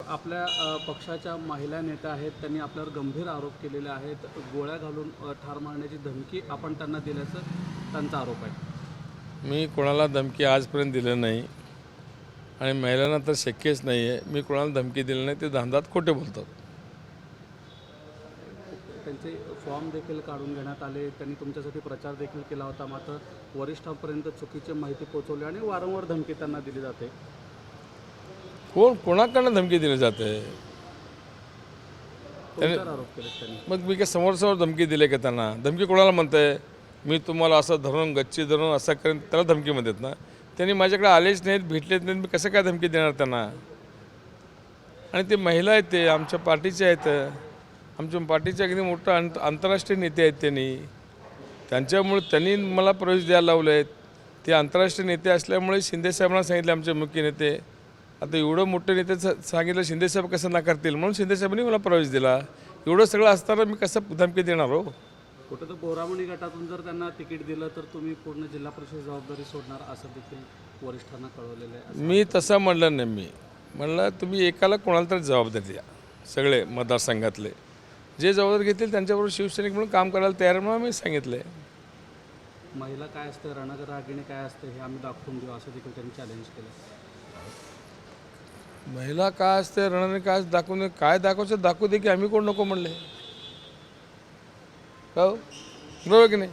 आपल्या पक्षाच्या महिला नेत्या आहेत, त्यांनी आपल्यावर गंभीर आरोप केलेले आहेत. गोळ्या घालून ठार मारण्याची धमकी आपण त्यांना दिल्याचं त्यांचा आरोप आहे. मी कोणाला धमकी आजपर्यंत दिलं नाही आणि महिलांना तर शक्यच नाही आहे. मी कोणाला धमकी दिली नाही. ते धांदात खोटे बोलतात. त्यांचे फॉर्म देखील काढून घेण्यात आले. त्यांनी तुमच्यासाठी प्रचार देखील केला होता. मात्र वरिष्ठांपर्यंत चुकीची माहिती पोहोचवली आणि वारंवार धमकी त्यांना दिली जाते. कोणाकडनं धमकी दिली जाते? आरोप केले त्यांनी. मग मी काय समोर धमकी दिली का त्यांना? धमकी कोणाला म्हणते? मी तुम्हाला असं धरून गच्ची धरून असं करेन त्याला धमकी म्हणतात ना. त्यांनी माझ्याकडे आलेच नाहीत, भेटलेच नाहीत, मी कसं काय धमकी देणार त्यांना? आणि ते महिला आहेत, ते आमच्या पार्टीचे आहेत. आमच्या पार्टीचे अगदी मोठं आंतरराष्ट्रीय नेते आहेत. त्यांच्यामुळे त्यांनी मला प्रवेश द्यायला लावले आहेत. ते आंतरराष्ट्रीय नेते असल्यामुळे शिंदेसाहेबांना सांगितले, आमचे मुख्य नेते. आता एवढं मोठं नेते सांगितलं, शिंदेसाहेब कसं नाकारतील? म्हणून शिंदेसाहेबांनी मला प्रवेश दिला. एवढं सगळं असताना मी कसं धमकी देणार हो? कुठं तर बोरामणी गटातून जर त्यांना तिकीट दिलं तर तुम्ही पूर्ण जिल्हा परिषद जबाबदारी सोडणार असं देखील वरिष्ठांना कळवलेलं आहे. मी तसं म्हणलं नाही. मी म्हणलं तुम्ही एकाला कोणाला तरी जबाबदारी द्या. सगळे मतदारसंघातले जे जबाबदारी घेतील त्यांच्याबरोबर शिवसैनिक म्हणून काम करायला तयार म्हणून मी सांगितलं आहे. महिला काय असतं, रणरागिणी काय असतं हे आम्ही दाखवून देऊ असं देखील त्यांनी चॅलेंज केलं. महिला काय असते, रणरागिणी काय दाखवून काय दाखवायचं दाखवू दे की. आम्ही कोण नको म्हणले हो? बरोबर की नाही?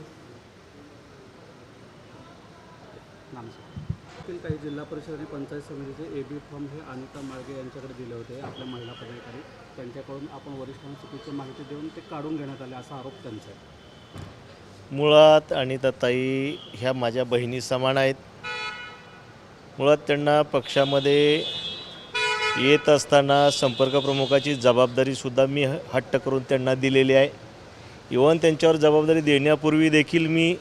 काही जिल्हा परिषद आणि पंचायत समितीचे AB फॉर्म हे अनिता माळगे यांच्याकडे दिले होते, आपल्या महिला पदाधिकारी. त्यांच्याकडून आपण वरिष्ठांना चुकीची माहिती देऊन ते काढून घेण्यात आले असा आरोप त्यांचा आहे. मुळात अनिताताई ह्या माझ्या बहिणी समान आहेत. मुळात त्यांना पक्षामध्ये येत असताना संपर्क प्रमुखाची जबाबदारीसुद्धा मी हट्ट करून त्यांना दिलेली आहे. इव्हन त्यांच्यावर जबाबदारी देण्यापूर्वी देखील मी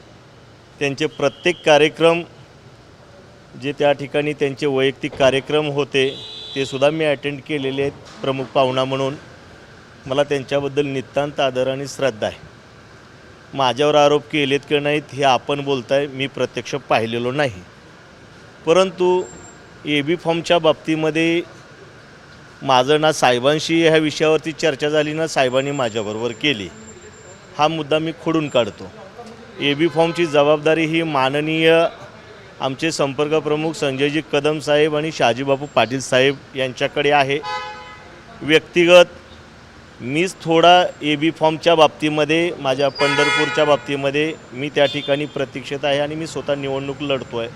त्यांचे प्रत्येक कार्यक्रम जे त्या ठिकाणी त्यांचे वैयक्तिक कार्यक्रम होते ते सुद्धा मी अटेंड केलेले आहेत प्रमुख पाहुणा म्हणून. मला त्यांच्याबद्दल नितांत आदर आणि श्रद्धा आहे. माझ्यावर आरोप केलेत की नाहीत हे आपण बोलताय, मी प्रत्यक्ष पाहिलेलो नाही. परंतु AB फॉर्मच्या बाबतीमध्ये माझं ना साहेबांशी ह्या विषयावरती चर्चा झाली ना साहेबांनी माझ्याबरोबर केली. हा मुद्दा मी खोडून काढतो. AB फॉर्मची जबाबदारी ही माननीय आमचे संपर्क प्रमुख संजयजी कदम साहेब आणि शहाजीबापू पाटील साहेब यांच्याकडे आहे. व्यक्तिगत मीच थोडा AB फॉर्मच्या बाबतीमध्ये माझ्या पंढरपूरच्या बाबतीमध्ये मी त्या ठिकाणी प्रतीक्षेत आहे आणि मी स्वतः निवडणूक लढतो आहे.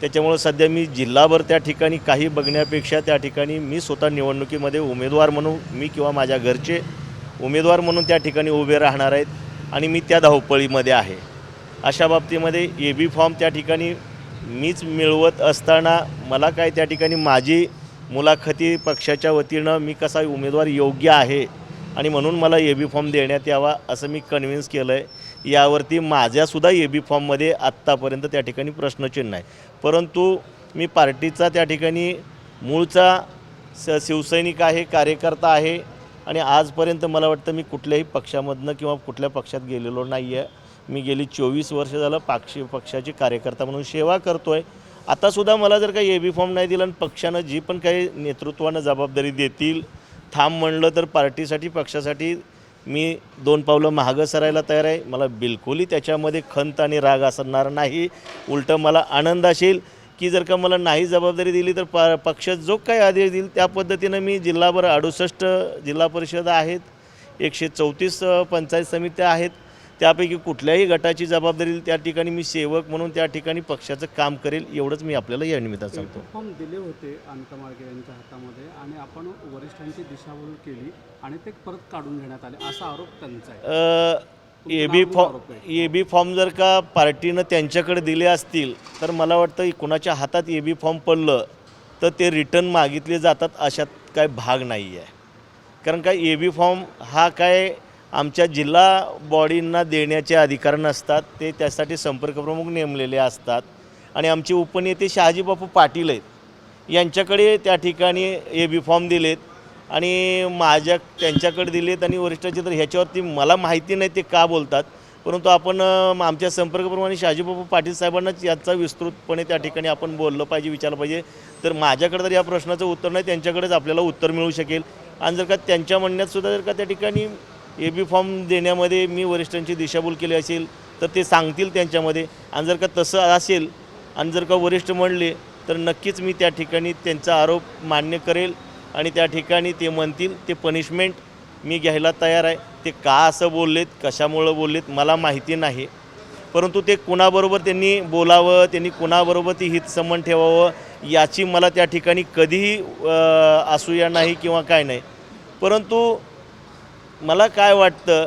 त्याच्यामुळं सध्या मी जिल्हाभर त्या ठिकाणी काही बघण्यापेक्षा त्या ठिकाणी मी स्वतः निवडणुकीमध्ये उमेदवार म्हणून मी किंवा माझ्या घरचे उमेदवार म्हणून त्या ठिकाणी उभे राहणार आहेत आणि मी त्या धावपळीमध्ये आहे. अशा बाबतीमध्ये AB फॉर्म त्या ठिकाणी मीच मिळवत असताना मला काय त्या ठिकाणी माझी मुलाखती पक्षाच्या वतीनं मी कसा उमेदवार योग्य आहे आणि म्हणून मला AB फॉर्म देण्यात यावा असं मी कन्व्हिन्स केलं आहे. यावरती माझ्यासुद्धा AB फॉर्ममध्ये आत्तापर्यंत त्या ठिकाणी प्रश्नचिन्ह आहे. परंतु मी पार्टीचा त्या ठिकाणी मूळचा शिवसैनिक आहे, कार्यकर्ता आहे आणि आजपर्यंत मला वाटतं मी कुठल्याही पक्षामधनं किंवा कुठल्या पक्षात गेलेलो नाही आहे. मी गेली 24 वर्ष झालं पक्षाची कार्यकर्ता म्हणून सेवा करतो आहे. आतासुद्धा मला जर काही AB फॉर्म नाही दिला आणि पक्षानं जी पण काही नेतृत्वानं जबाबदारी देतील, थांब म्हणलं तर पार्टीसाठी पक्षासाठी मी 2 पावलं मागं सरायला तयार आहे. मला बिलकुलही त्याच्यामध्ये खंत आणि राग असणार नाही. उलटं मला आनंद असेल की जर का मला नाही जबाबदारी दिली तर पक्ष जो काही आदेश देईल त्या पद्धतीनं मी जिल्हाभर 68 जिल्हा परिषद आहेत, 134 पंचायत समित्या आहेत, त्यापैकी कुठल्याही गटाची जबाबदारी त्या ठिकाणी मी सेवक म्हणून त्या ठिकाणी पक्षाचं काम करेल एवढंच मी आपल्याला या निमित्तानं सांगतो. फॉर्म दिले होते अनिता माळगे यांच्या हातामध्ये आणि आपण वरिष्ठांची दिशाभूल केली आणि ते परत काढून घेण्यात आले असा आरोप त्यांचा आहे. AB फॉर्म जर का पार्टीनं त्यांच्याकडे दिले असतील तर मला वाटतं कुणाच्या हातात AB फॉर्म पडलं तर ते रिटर्न मागितले जातात अशात काय भाग नाही आहे. कारण काय AB फॉर्म हा काय आमच्या जिल्हा बॉडींना देण्याचे अधिकार नसतात. ते त्यासाठी संपर्क प्रमुख नेमलेले असतात आणि आमचे उपनेते शहाजीबापू पाटील आहेत यांच्याकडे त्या ठिकाणी AB फॉर्म दिलेत आणि त्यांच्याकडे दिलेत आणि वरिष्ठांचे तर ह्याच्यावरती मला माहिती नाही ते का बोलतात. परंतु आपण आमच्या संपर्कप्रमाणे शहाजीबाबू पाटील साहेबांनाच याचा विस्तृतपणे त्या ठिकाणी आपण बोललं पाहिजे, विचारलं पाहिजे. तर माझ्याकडे तर या प्रश्नाचं उत्तर नाही, त्यांच्याकडेच आपल्याला उत्तर मिळू शकेल. आणि जर का त्यांच्या म्हणण्यातसुद्धा जर का त्या ठिकाणी AB फॉर्म देण्यामध्ये मी वरिष्ठांची दिशाभूल केली असेल तर ते सांगतील त्यांच्यामध्ये. आणि जर का तसं असेल आणि जर का वरिष्ठ म्हणले तर नक्कीच मी त्या ठिकाणी त्यांचा आरोप मान्य करेल आणि त्या ठिकाणी ते म्हणतील ते पनिशमेंट मी घ्यायला तयार आहे. ते का असं बोललेत, कशामुळं बोललेत मला माहिती नाही, परंतु ते कुणाबरोबर त्यांनी बोलावं, त्यांनी कुणाबरोबर ती हितसंबंध ठेवावं याची मला त्या ठिकाणी कधीही असूया नाही किंवा काय नाही. परंतु मला काय वाटतं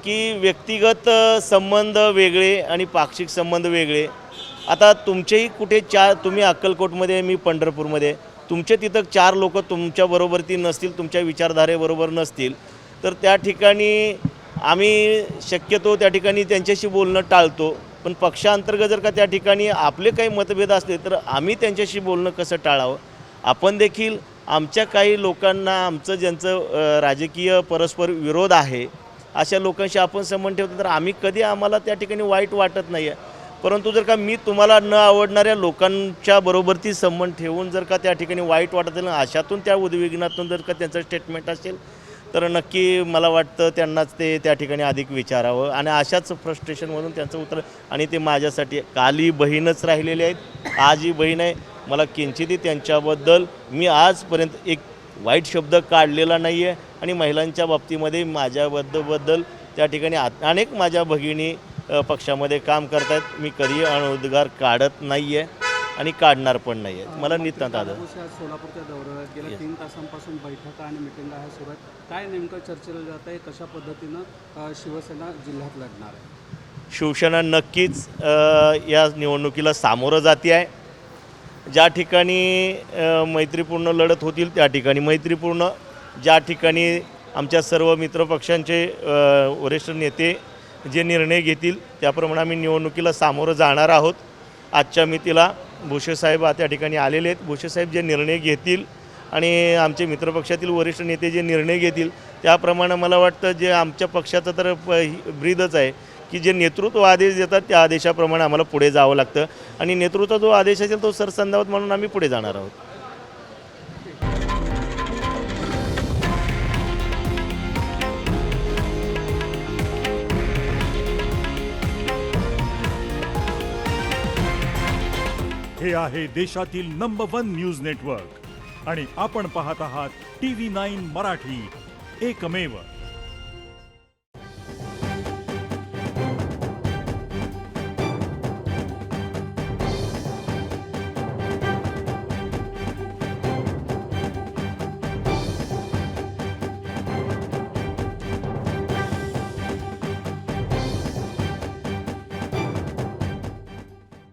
की व्यक्तिगत संबंध वेगळे आणि पाक्षिक संबंध वेगळे. आता तुमचेही कुठे तुम्ही अक्कलकोटमध्ये, मी पंढरपूरमध्ये, तुमचे तिथं 4 लोक तुमच्याबरोबर ती नसतील, तुमच्या विचारधारेबरोबर नसतील, तर त्या ठिकाणी आम्ही शक्यतो त्या ठिकाणी त्यांच्याशी बोलणं टाळतो. पण पक्षांतर्गत जर का त्या ठिकाणी आपले काही मतभेद असले तर आम्ही त्यांच्याशी बोलणं कसं टाळावं. आपण देखील आमच्या काही लोकांना, आमचं ज्यांचं राजकीय परस्पर विरोध आहे अशा लोकांशी आपण संबंध ठेवतो तर आम्ही कधी आम्हाला त्या ठिकाणी वाईट वाटत नाही आहे. परंतु जर का मी तुम्हाला न आवडणाऱ्या लोकांच्या बरोबर ती संबंध ठेवून जर का त्या ठिकाणी वाईट वाटत असेल, अशातून त्या उद्विग्नातून जर का त्यांचं स्टेटमेंट असेल तर नक्की मला वाटतं त्यांनाच ते त्या ठिकाणी अधिक विचारावं. आणि अशाच फ्रस्ट्रेशनमधून त्यांचं उत्तर. आणि ते माझ्यासाठी काली बहीणच राहिलेले आहेत, आजही बहीण आहे. मला किंचितही त्यांच्याबद्दल मी आजपर्यंत एक वाईट शब्द काढलेला नाही आहे. आणि महिलांच्या बाबतीमध्ये माझ्याबद्दल त्या ठिकाणी अनेक माझ्या भगिनी पक्षामध्ये काम करत आहेत. मी कधीही अनुद्गार काढत नाही आहे आणि काढणार पण नाही आहे. मला नितांत आलं. सोलापूरच्या दौऱ्यावर गेल्या 3 तासांपासून बैठका आणि मिटिंग आहे सुरू आहेत. काय नेमकं चर्चेला जात आहे, कशा पद्धतीनं शिवसेना जिल्ह्यात लढणार आहे? शिवसेना नक्कीच या निवडणुकीला सामोरं जाते आहे. ज्या ठिकाणी मैत्रीपूर्ण लढत होतील त्या ठिकाणी मैत्रीपूर्ण, ज्या ठिकाणी आमच्या सर्व मित्रपक्षांचे वरिष्ठ नेते जे निर्णय घेतील त्याप्रमाणे आम्ही निवडणुकीला सामोरं जाणार आहोत. आजच्या मितीला भुसेसाहेब त्या ठिकाणी आलेले आहेत. भुसेसाहेब जे निर्णय घेतील आणि आमचे मित्रपक्षातील वरिष्ठ नेते जे निर्णय घेतील त्याप्रमाणे मला वाटतं जे आमच्या पक्षाचं तर ब्रीदच आहे की जे नेतृत्व आदेश देतात त्या आदेशाप्रमाणे आम्हाला पुढे जावं लागतं. आणि नेतृत्व जो आदेश असेल तो सरसंधावत म्हणून आम्ही पुढे जाणार आहोत. हे आहे देशातील नंबर 1 न्यूज नेटवर्क आणि आपण पाहत आहात TV9 मराठी, एकमेव.